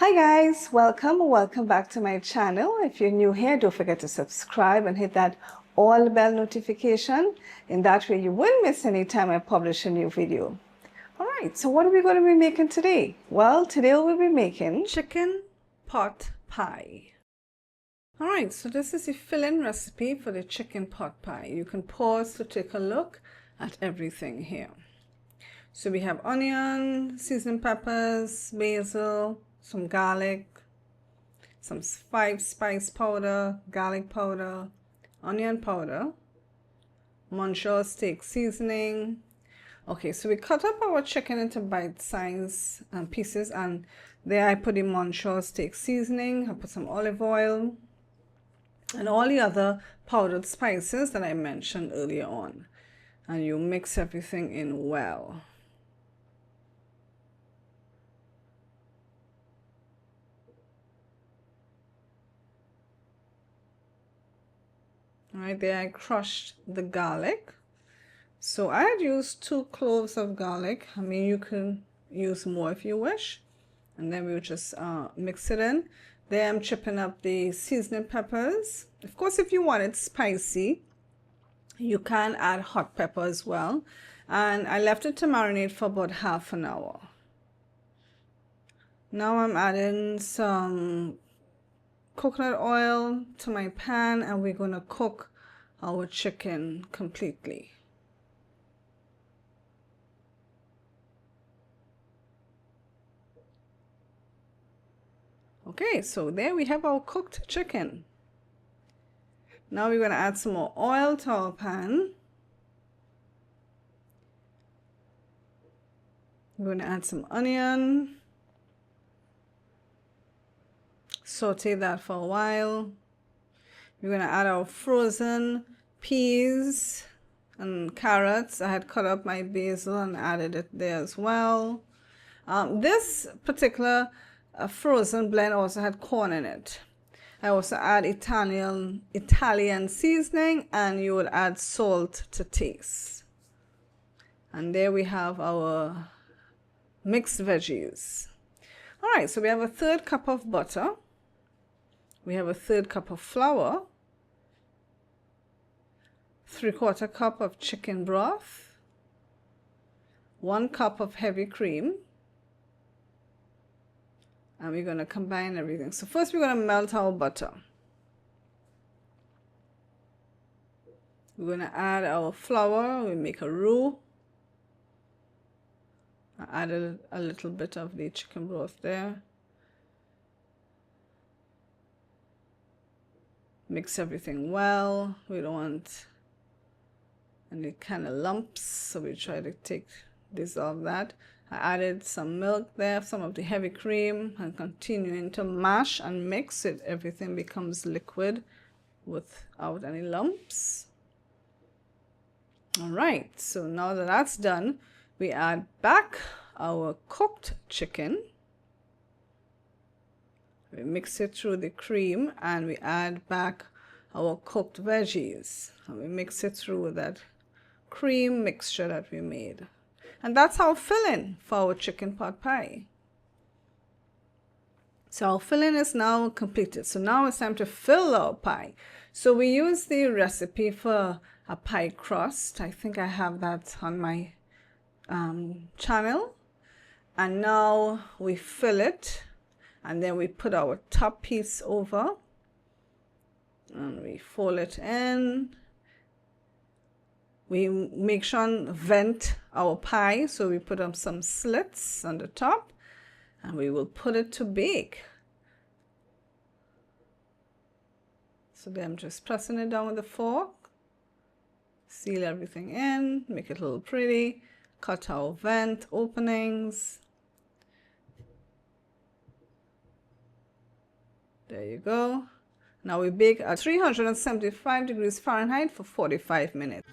Hi guys, welcome back to my channel. If you're new here, don't forget to subscribe and hit that all bell notification. In that way you won't miss any time I publish a new video. Alright, so what are we going to be making today? Well, today we'll be making chicken pot pie. Alright, so this is the fill-in recipe for the chicken pot pie. You can pause to take a look at everything here. So we have onion, seasoned peppers, basil, some garlic, some 5-spice powder, garlic powder, onion powder, Montreal steak seasoning. Okay, so we cut up our chicken into bite-sized pieces, and there I put the Montreal steak seasoning. I put some olive oil and all the other powdered spices that I mentioned earlier on, and you mix everything in well. Right there I crushed the garlic. So I had used 2 cloves of garlic. I mean, you can use more if you wish. And then we'll just mix it in. There I'm chipping up the seasoning peppers. Of course, if you want it spicy, you can add hot pepper as well. And I left it to marinate for about half an hour. Now I'm adding some coconut oil to my pan, and we're going to cook our chicken completely. Okay, so there we have our cooked chicken. Now we're going to add some more oil to our pan. We're going to add some onion. Saute that for a while. We're going to add our frozen peas and carrots. I had cut up my basil and added it there as well. This particular frozen blend also had corn in it. I also add Italian seasoning, and you would add salt to taste. And there we have our mixed veggies. All right, so we have a 1/3 cup of butter. We have a 1/3 cup of flour, 3/4 cup of chicken broth, 1 cup of heavy cream, and we're going to combine everything. So first we're going to melt our butter. We're going to add our flour. We make a roux. I added a little bit of the chicken broth there. Mix everything well. We don't want any kind of lumps, so we try to dissolve that. I added some milk there, some of the heavy cream, and continuing to mash and mix it. Everything becomes liquid without any lumps. All right, so now that that's done, we add back our cooked chicken. We mix it through the cream, and we add back our cooked veggies, and we mix it through with that cream mixture that we made. And that's our filling for our chicken pot pie. So our filling is now completed. So now it's time to fill our pie. So we use the recipe for a pie crust. I think I have that on my channel. And now we fill it, and then we put our top piece over, and we fold it in. We make sure and vent our pie, so we put up some slits on the top, and we will put it to bake. So then I'm just pressing it down with a fork, seal everything in, make it a little pretty, cut our vent openings. There you go. Now we bake at 375 degrees Fahrenheit for 45 minutes.